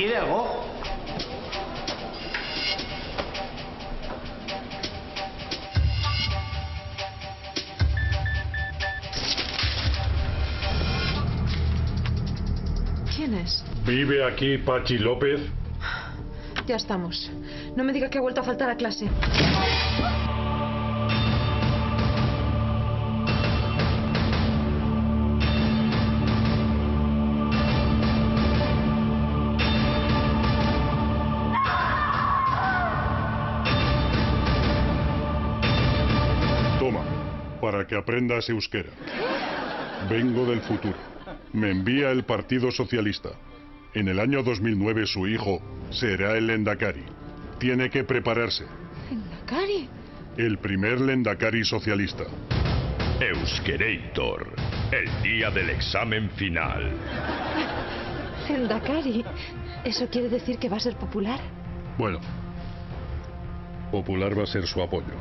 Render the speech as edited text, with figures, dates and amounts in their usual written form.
quiere algo? ¿Quién es? ¿Vive aquí Pachi López? Ya estamos. No me diga que ha vuelto a faltar a clase. Toma, para que aprendas euskera. Vengo del futuro. Me envía el Partido Socialista. En el año 2009 su hijo será el Lendakari. Tiene que prepararse. ¿Lendakari? El primer Lendakari socialista. Euskerator, el día del examen final. ¿Lendakari? ¿Eso quiere decir que va a ser popular? Bueno, popular va a ser su apoyo.